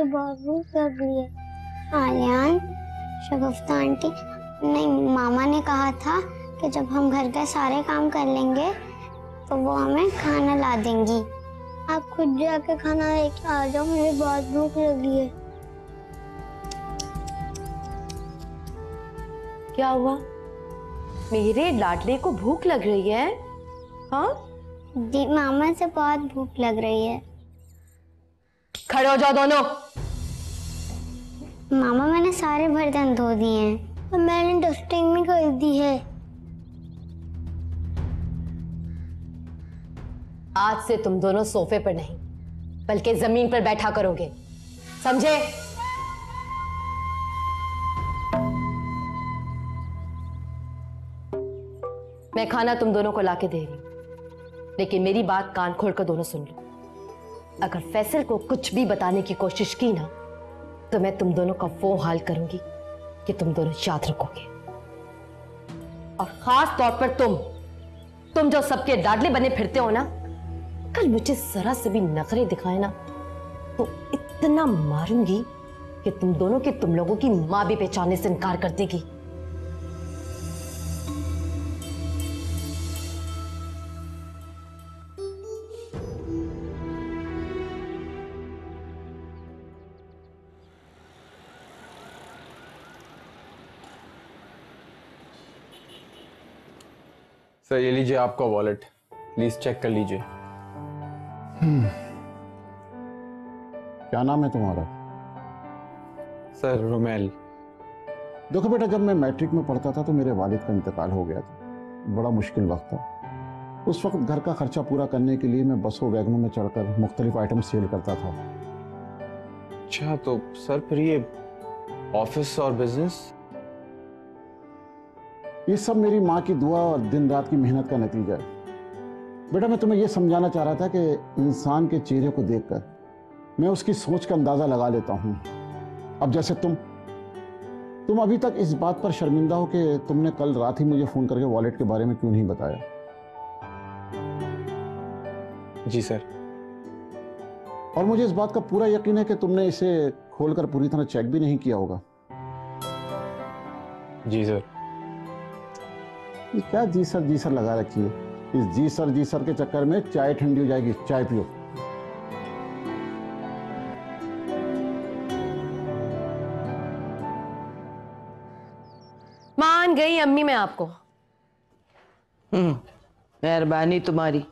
बहुत भूख लग रही है। आलियान, शगुफ्ता आंटी, नहीं, मामा ने कहा था कि जब हम घर के सारे काम कर लेंगे तो वो हमें खाना ला देंगी। आप खुद जाके खाना लेके आ जाओ, मुझे बहुत भूख लगी है। क्या हुआ? मेरे लाडले को भूख लग रही है? हाँ दी, मामा से बहुत भूख लग रही है। खड़े हो जाओ दोनों। मामा, मैंने सारे बर्तन धो दिए हैं और मैंने डस्टिंग भी कर दी है। आज से तुम दोनों सोफे पर नहीं बल्कि जमीन पर बैठा करोगे, समझे? मैं खाना तुम दोनों को लाके दे रही हूं, लेकिन मेरी बात कान खोलकर दोनों सुन लो। अगर फैसल को कुछ भी बताने की कोशिश की ना तो मैं तुम दोनों का वो हाल करूंगी कि तुम दोनों याद रखोगे। और खास तौर पर तुम जो सबके लाडले बने फिरते हो ना, कल मुझे जरा से भी नखरे दिखाए ना तो इतना मारूंगी कि तुम दोनों के तुम लोगों की मां भी पहचानने से इनकार कर देगी। सर ये लीजिए आपका वॉलेट, प्लीज चेक कर लीजिए। क्या नाम है तुम्हारा? सर रुमेल। देखो बेटा, जब मैं मैट्रिक में पढ़ता था तो मेरे वालिद का इंतकाल हो गया था। बड़ा मुश्किल वक्त था। उस वक्त घर का खर्चा पूरा करने के लिए मैं बसों वैगनों में चढ़कर मुख्तलिफ आइटम सेल करता था। अच्छा, तो सर फिर ये ऑफिस और बिजनेस? ये सब मेरी माँ की दुआ और दिन रात की मेहनत का नतीजा है। बेटा, मैं तुम्हें यह समझाना चाह रहा था कि इंसान के चेहरे को देखकर मैं उसकी सोच का अंदाजा लगा लेता हूं। अब जैसे तुम अभी तक इस बात पर शर्मिंदा हो कि तुमने कल रात ही मुझे फोन करके वॉलेट के बारे में क्यों नहीं बताया। जी सर। और मुझे इस बात का पूरा यकीन है कि तुमने इसे खोलकर पूरी तरह चेक भी नहीं किया होगा। जी सर। ये क्या जी सर लगा रखी है? इस जी सर के चक्कर में चाय ठंडी हो जाएगी। चाय पियो। मान गई अम्मी मैं आपको। मेहरबानी तुम्हारी।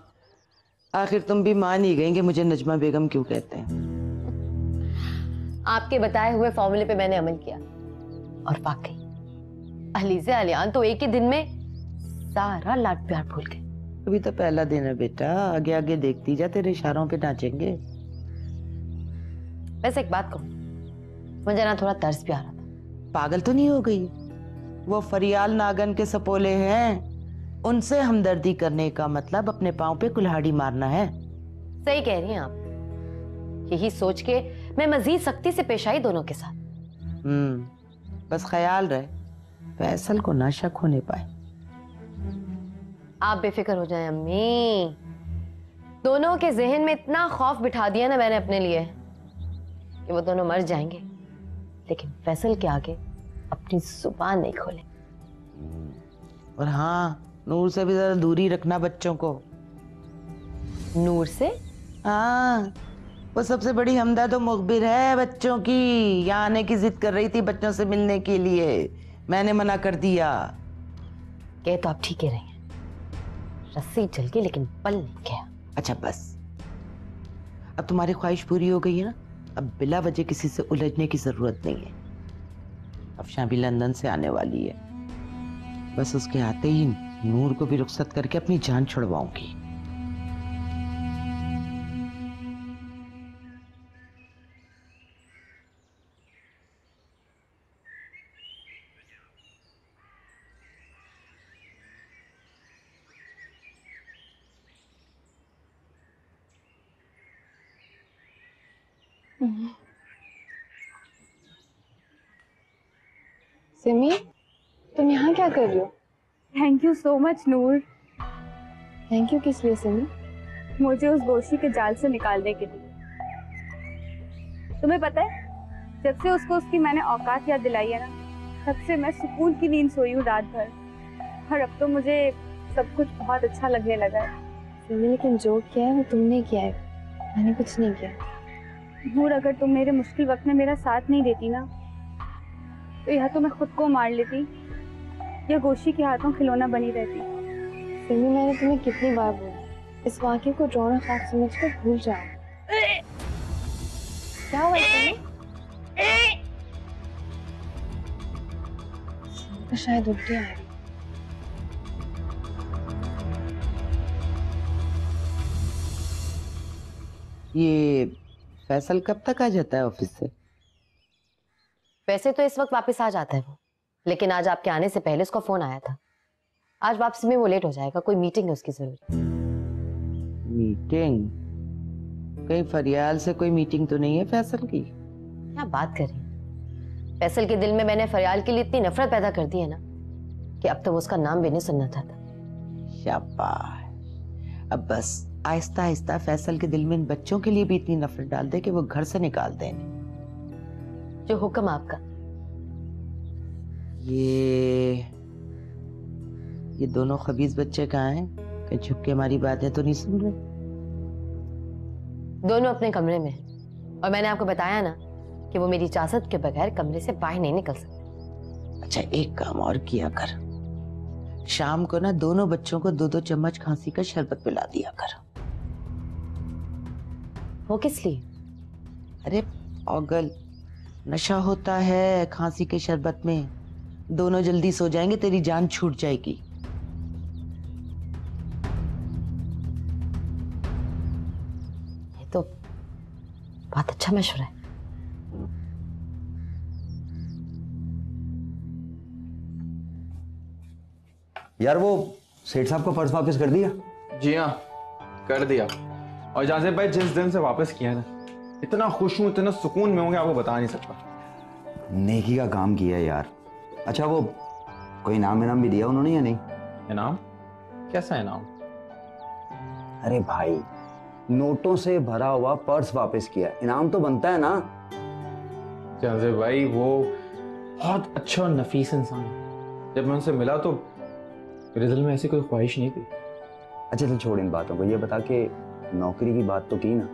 आखिर तुम भी मान ही गई कि मुझे नजमा बेगम क्यों कहते हैं। आपके बताए हुए फॉर्मूले पे मैंने अमल किया और वाकई अलीज़े आलियान तो एक ही दिन में सारा लाड प्यार भूल गए। अभी तो पहला दिन है बेटा, आगे आगे देखती जा, तेरे इशारों पे नाचेंगे। वैसे एक बात कहूं, मुझे ना थोड़ा तरस भी आ रहा था। पागल तो नहीं हो गई? वो फरियाल नागन के सपोले हैं, उनसे हमदर्दी करने का मतलब अपने पांव पे कुल्हाड़ी मारना है। सही कह रही हैं आप। यही सोच के मैं मजीद सख्ती से पेश आई दोनों के साथ। बस ख्याल रहे फैसल को ना शक होने पाए। आप बेफिक्र हो जाएं अम्मी। दोनों के जहन में इतना खौफ बिठा दिया ना मैंने अपने लिए कि वो दोनों मर जाएंगे, लेकिन फैसल के आगे अपनी जुबान नहीं खोले। और हाँ, नूर से भी जरा दूरी रखना बच्चों को। नूर से? हाँ, वो सबसे बड़ी हमदर्द और मुखबिर है बच्चों की। यहाँ आने की जिद कर रही थी बच्चों से मिलने के लिए, मैंने मना कर दिया। कह तो आप ठीक कह रही हैं, रस्सी चल गई लेकिन पल नहीं गया। अच्छा बस, अब तुम्हारी ख्वाहिश पूरी हो गई है ना, अब बिला वजह किसी से उलझने की जरूरत नहीं है। अब शाबी लंदन से आने वाली है, बस उसके आते ही नूर को भी रुखसत करके अपनी जान छुड़वाऊंगी। सिमी, तुम यहाँ क्या कर रही हो? Thank you so much Noor. Thank you किस लिए सिमी? मुझे उस दोषी के जाल से निकालने के लिए। तुम्हें पता है जब से उसको उसकी मैंने औकात याद दिलाई है ना, तब से मैं सुकून की नींद सोई हूँ रात भर। और अब तो मुझे सब कुछ बहुत अच्छा लगने लगा है। सिमी, लेकिन जो किया है वो तुमने किया है, मैंने कुछ नहीं किया। नूर, अगर तुम मेरे मुश्किल वक्त में मेरा साथ नहीं देती ना, तो या तो मैं खुद को मार लेती या गोशी के हाथों खिलौना बनी रहती। सिमी, मैंने तुम्हें कितनी बार बोला, इस वाक्य को रोना खाक समझकर भूल जाओ। क्या हुआ सिमी? तो शायद उल्टी आ रही। ये फैसल कब तक आ जाता है ऑफिस से? वैसे तो इस वक्त वापस आ जाता है वो, लेकिन आज आपके आने से पहले उसका फोन आया था। आज वापसी में वो लेट हो जाएगा, कोई मीटिंग है उसकी जरूर। मीटिंग? कहीं फरियाल से कोई मीटिंग तो नहीं है फैसल की? क्या बात कर रही हैं? फैसल के दिल में मैंने फरियाल के लिए इतनी नफरत पैदा कर दी है ना कि अब तो वो उसका नाम भी नहीं सुनना चाहता। शाबाश। अब बस आहिस्ता आहिस्ता फैसल के दिल में इन बच्चों के लिए भी इतनी नफरत डाल दे कि वो घर से निकाल दें। जो हुक्म आपका। ये दोनों खबीज बच्चे कहाँ हैं? कहीं छुप के हमारी बातें तो नहीं सुन रहे? दोनों अपने कमरे में हैं और मैंने आपको बताया ना कि वो मेरी इजाजत के बगैर कमरे से बाहर नहीं निकल सकते। अच्छा, एक काम और किया कर, शाम को ना दोनों बच्चों को 2-2 चम्मच खांसी का शरबत पिला दिया कर। वो किस लिए? अरे पागल, नशा होता है खांसी के शरबत में। दोनों जल्दी सो जाएंगे, तेरी जान छूट जाएगी। ये तो बहुत अच्छा मशवरा है। यार वो सेठ साहब का पर्स वापस कर दिया? जी हाँ, कर दिया। और जाज़िब भाई जिस दिन से वापस किया ना, इतना खुश हूँ, इतना सुकून में हूँ कि आपको बता नहीं सकता। नेकी का काम किया यार। अच्छा वो कोई इनाम भी दिया उन्होंने या नहीं? इनाम? कैसा इनाम? अरे भाई, नोटों से भरा हुआ पर्स वापस किया, इनाम तो बनता है ना। जाज़िब भाई वो बहुत अच्छा और नफीस इंसान है। जब मैं उनसे मिला तो मेरे दिल में ऐसी कोई ख्वाहिश नहीं थी। अच्छा चल छोड़ इन बातों को, ये बता के नौकरी की बात तो की ना?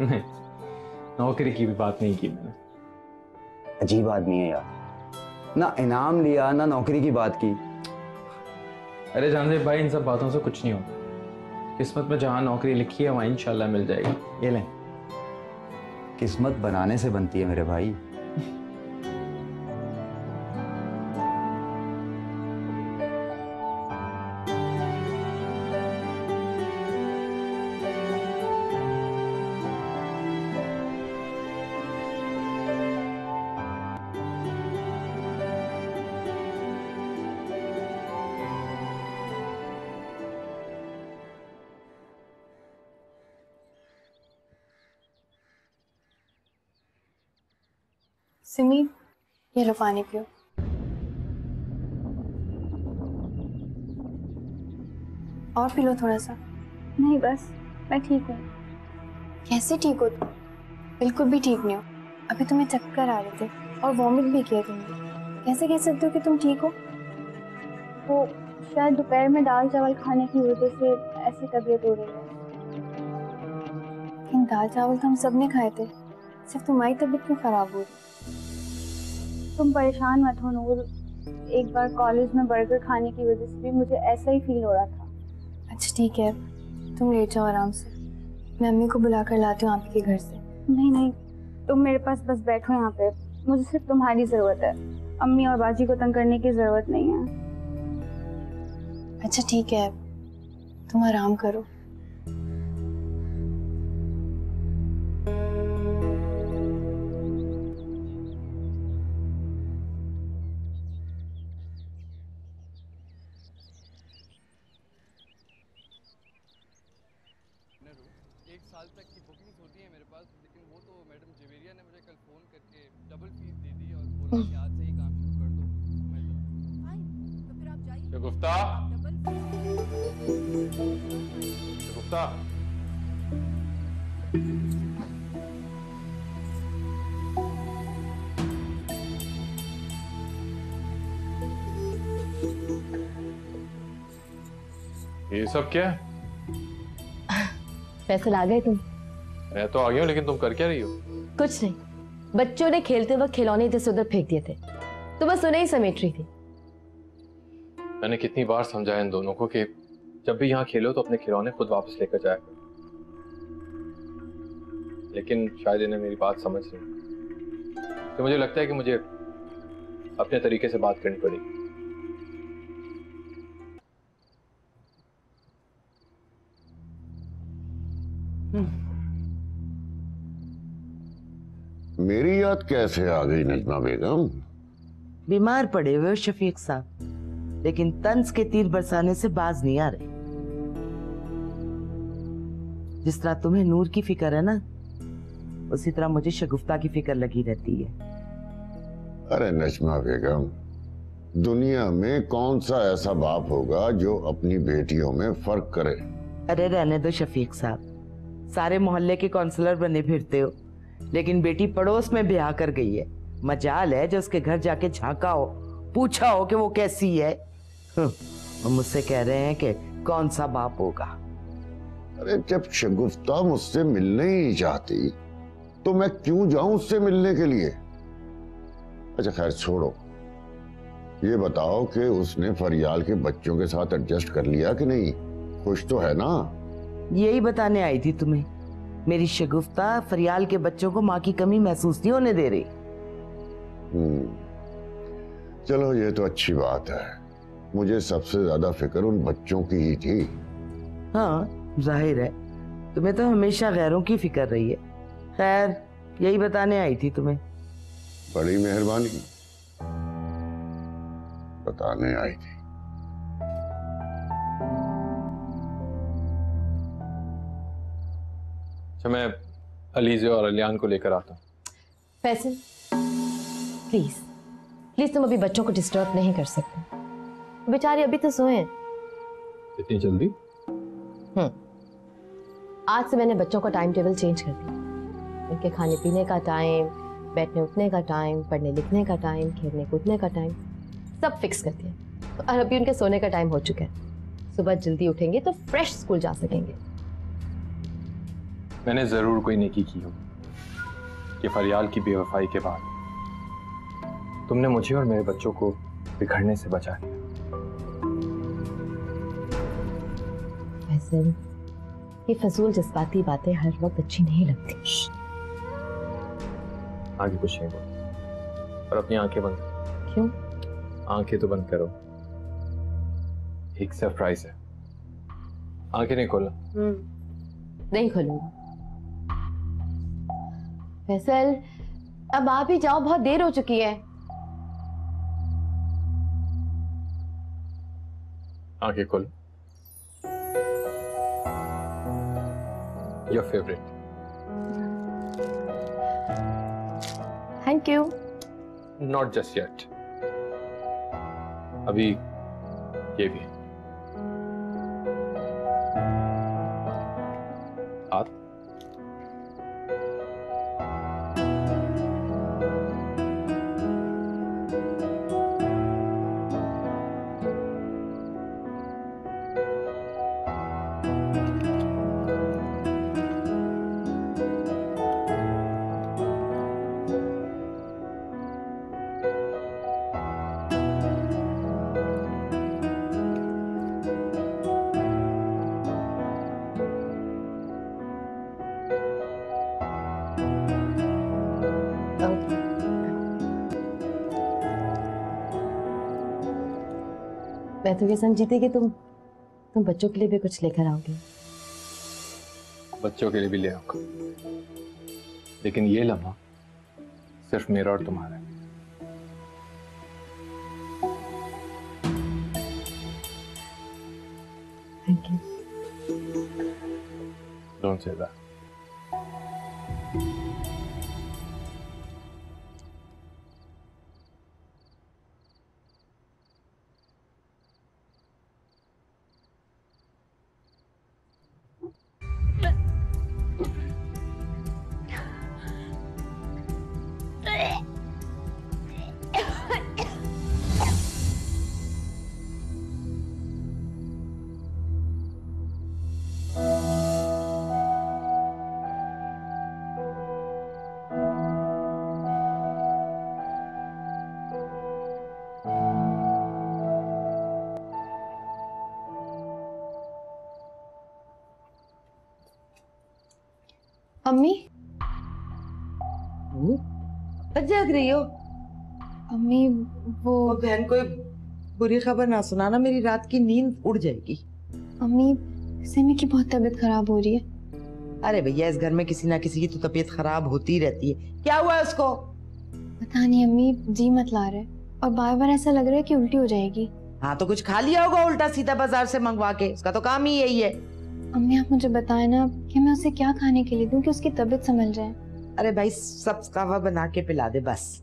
नहीं, नौकरी की भी बात नहीं की मैंने। अजीब आदमी है यार, ना इनाम लिया ना नौकरी की बात की। अरे जाज़िब भाई, इन सब बातों से कुछ नहीं होता। किस्मत में जहां नौकरी लिखी है वहां इंशाल्लाह मिल जाएगी। ये लें। किस्मत बनाने से बनती है मेरे भाई। सिमी, ये लो पानी पियो। और पी लो थोड़ा सा। नहीं बस, मैं ठीक हूँ। कैसे ठीक हो तुम? बिल्कुल भी ठीक नहीं हो। अभी तुम्हें चक्कर आ रहे थे और वॉमिट भी किया तुमने। कैसे कह सकते हो कि तुम ठीक हो? वो शायद दोपहर में दाल चावल खाने की वजह से ऐसी तबीयत हो रही है। लेकिन दाल चावल तो हम सब ने खाए थे, सिर्फ तुम्हारी तबीयत क्यों खराब हो रही? तुम परेशान मत हो नूर। एक बार कॉलेज में बर्गर खाने की वजह से भी मुझे ऐसा ही फील हो रहा था। अच्छा ठीक है, तुम लेट जाओ आराम से। मैं अम्मी को बुला कर लाती हूँ आपके घर से। नहीं नहीं, तुम मेरे पास बस बैठो यहाँ पे। मुझे सिर्फ तुम्हारी जरूरत है, अम्मी और बाजी को तंग करने की जरूरत नहीं है। अच्छा ठीक है, तुम आराम करो। एक साल तक की बुकिंग्स होती है मेरे पास, लेकिन वो तो मैडम जवेरिया ने मुझे कल फ़ोन करके डबल फीस दे दी और बोला कि आज से ही काम शुरू कर दो। मैं तो फिर आप जाइए। शगुफ्ता, शगुफ्ता, ये सब क्या है? फैसल आ गए तुम? मैं तो आ गया हूँ, लेकिन तुम कर क्या रही हो? कुछ नहीं, बच्चों ने खेलते वक्त खिलौने इधर से उधर फेंक दिए थे तो बस उन्हें ही समेट रही थी। मैंने कितनी बार समझाया इन दोनों को कि जब भी यहाँ खेलो तो अपने खिलौने खुद वापस लेकर जाया करो, लेकिन शायद इन्हें मेरी बात समझ नहीं। तो मुझे लगता है कि मुझे अपने तरीके से बात करनी पड़ेगी। मेरी याद कैसे आ गई नजमा बेगम? बीमार पड़े हुए हो शफीक साहब, लेकिन तंज के तीर बरसाने से बाज नहीं आ रहे। जिस तरह तुम्हें नूर की फिक्र है ना, उसी तरह मुझे शगुफ्ता की फिक्र लगी रहती है। अरे नजमा बेगम, दुनिया में कौन सा ऐसा बाप होगा जो अपनी बेटियों में फर्क करे? अरे रहने दो शफीक साहब, सारे मोहल्ले के काउंसलर बने फिरते हो, लेकिन बेटी पड़ोस में ब्याह कर गई है। मजाल है जो उसके घर जाके झांका हो, पूछा हो कि वो कैसी है। वो मुझसे कह रहे हैं कि कौन सा बाप होगा। अरे जब शगुफ्ता मुझसे मिलने ही नहीं चाहती तो मैं क्यों जाऊं उससे मिलने के लिए? अच्छा खैर छोड़ो, ये बताओ कि उसने फरियाल के बच्चों के साथ एडजस्ट कर लिया कि नहीं? खुश तो है ना? यही बताने आई थी तुम्हें। मेरी शगुफ्ता फरियाल के बच्चों को माँ की कमी महसूस नहीं होने दे रही। चलो ये तो अच्छी बात है। मुझे सबसे ज्यादा फिक्र उन बच्चों की ही थी। हाँ जाहिर है, तुम्हें तो हमेशा गैरों की फिक्र रही है। खैर यही बताने आई थी तुम्हें। बड़ी मेहरबानी, बताने आई थी। अच्छा मैं अलीज़े और अलियान को लेकर आता हूँ। फैसल प्लीज प्लीज, तुम अभी बच्चों को डिस्टर्ब नहीं कर सकते, बेचारे अभी तो सोए हैं। इतनी जल्दी? आज से मैंने बच्चों का टाइम टेबल चेंज कर दिया। उनके खाने पीने का टाइम, बैठने उठने का टाइम, पढ़ने लिखने का टाइम, खेलने कूदने का टाइम, सब फिक्स कर दिया। और अभी उनके सोने का टाइम हो चुका है। सुबह जल्दी उठेंगे तो फ्रेश स्कूल जा सकेंगे। मैंने जरूर कोई नेकी की हो कि फरियाल की बेवफाई के बाद तुमने मुझे और मेरे बच्चों को बिखरने से बचा लिया। फैसल, ये फजूल जज्बाती बातें हर वक्त अच्छी नहीं लगती। आगे कुछ नहीं बोल और अपनी आंखें बंद करो। क्यों? आंखें तो बंद करो, एक सरप्राइज है। आंखें नहीं खोलना। नहीं खोलूंगा। फैसल अब आप ही जाओ, बहुत देर हो चुकी है। आंखें खोलो। Your favourite. Thank you. Not just yet, अभी ये भी। हाथ। मैं तो ये समझी थी कि तुम बच्चों के लिए भी कुछ लेकर आओगे। बच्चों के लिए भी ले आऊंगा, लेकिन ये लम्हा सिर्फ मेरा और तुम्हारा है। Thank you. Don't say that. अम्मी तक जाग रही हो? अम्मी वो बहन कोई बुरी खबर ना सुनाना, मेरी रात की नींद उड़ जाएगी। अम्मी सिमी की बहुत तबीयत खराब हो रही है। अरे भैया, इस घर में किसी ना किसी की तो तबीयत खराब होती रहती है। क्या हुआ है उसको? पता नहीं अम्मी, जी मत ला रहे और बार बार ऐसा लग रहा है कि उल्टी हो जाएगी। हाँ तो कुछ खा लिया होगा उल्टा सीधा बाजार से मंगवा के, उसका तो काम ही यही है। अम्मी आप मुझे बताएं ना कि मैं उसे क्या खाने के लिए दूं कि उसकी तबीयत संभल जाए। अरे भाई, सब कहवा बना के पिला दे बस।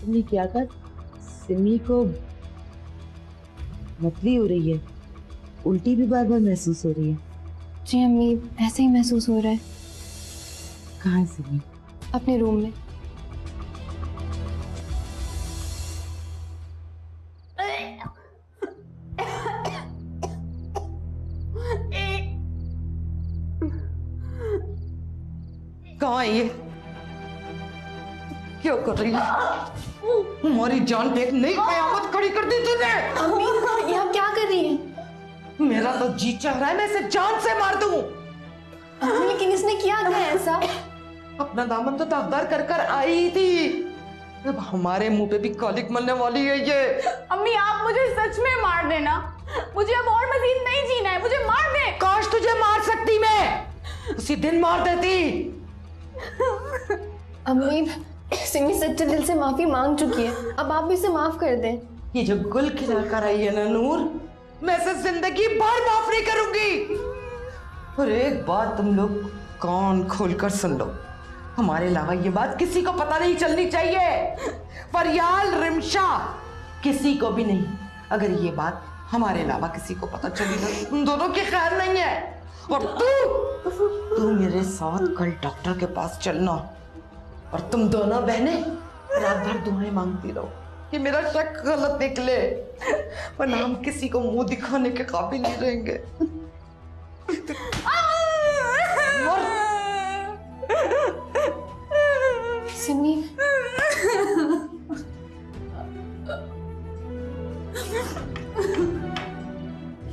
तुमने क्या कहा? सिमी को मतली हो रही है, उल्टी भी बार बार महसूस हो रही है। जी अम्मी, ऐसे ही महसूस हो रहा है। कहाँ है सिमी? अपने रूम में। कहाँ है ये? क्यों कर रही है? हमारी जान पे एक नई कयामत खड़ी कर दी तूने। अम्मी ये आप क्या कर रही हैं? मेरा तो जी चाह रहा है मैं इसे जान से मार दूं। अम्मी लेकिन इसने किया क्या ऐसा? अपना दामन तो दागदार कर कर आई थी, अब हमारे मुंह पे भी कालिक मलने वाली है ये। अम्मी आप मुझे सच में मार देना, मुझे अब और मजीद नहीं जीना है, मुझे मार दे। काश तुझे मार सकती मैं, उसी दिन मार देती। अम्मी सिमी सच्चे दिल से माफी मांग चुकी है, अब आप भी इसे माफ कर दें। ये जो गुल खिला कर आई है ना नूर, मैं इसे जिंदगी भर माफ नहीं करूंगी। और एक बात तुम लोग कान खोलकर सुन लो, हमारे अलावा ये बात किसी को पता नहीं चलनी चाहिए। फरियाल, रिमशा, किसी को भी नहीं। अगर ये बात हमारे अलावा किसी को पता चली तो तुम दोनों की खैर नहीं है। और तू मेरे साथ कल डॉक्टर के पास चलना, और तुम दोनों बहनें रात भर दुआएं मांगती रहो कि मेरा शक गलत निकले, वरना हम किसी को मुंह दिखाने के काबिल नहीं रहेंगे। सिमी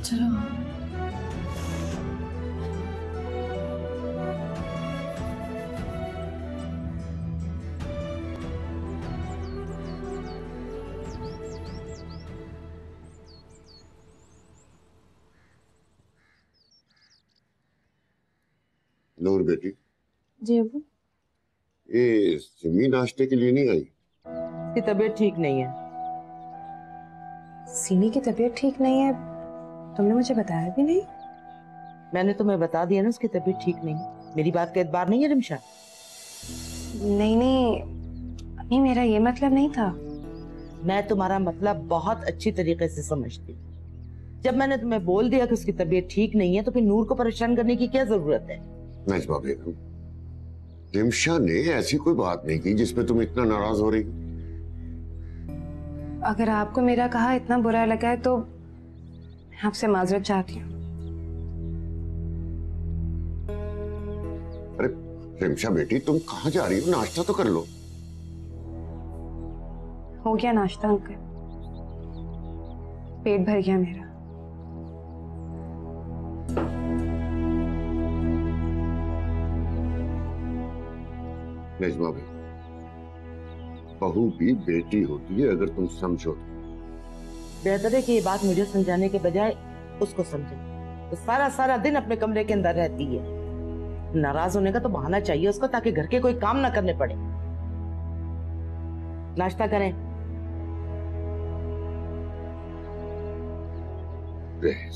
चलो। नूर बेटी, जी अबू। ये सिमी नाश्ते के लिए नहीं आई? उसकी तबीयत ठीक नहीं है। सिमी की तबीयत ठीक नहीं है? तुमने मुझे बताया भी नहीं। मैंने तुम्हें बता दिया ना उसकी तबीयत ठीक नहीं है। मेरी बात का एतबार नहीं है रिमशा? नहीं नहीं अम्मी, मेरा ये मतलब नहीं था। मैं तुम्हारा मतलब बहुत अच्छी तरीके से समझती हूँ। जब मैंने तुम्हें बोल दिया कि उसकी तबीयत ठीक नहीं है तो फिर नूर को परेशान करने की क्या जरूरत है? नजमा बेगम, रिमशा ने ऐसी कोई बात नहीं की जिसपे तुम इतना नाराज हो रही हो। अगर आपको मेरा कहा इतना बुरा लगा है तो मैं आपसे माजरत चाहती हूँ। अरे रिमशा बेटी, तुम कहाँ जा रही हो? नाश्ता तो कर लो। हो गया नाश्ता अंकल, पेट भर गया मेरा। नजमा बेगम, बहू भी बेटी होती है अगर तुम समझो तो। बेहतर है कि ये बात मुझे समझाने के बजाय उसको समझे। तो सारा सारा दिन अपने कमरे के अंदर रहती है। नाराज होने का तो बहाना चाहिए उसको, ताकि घर के कोई काम ना करने पड़े। नाश्ता करें। रह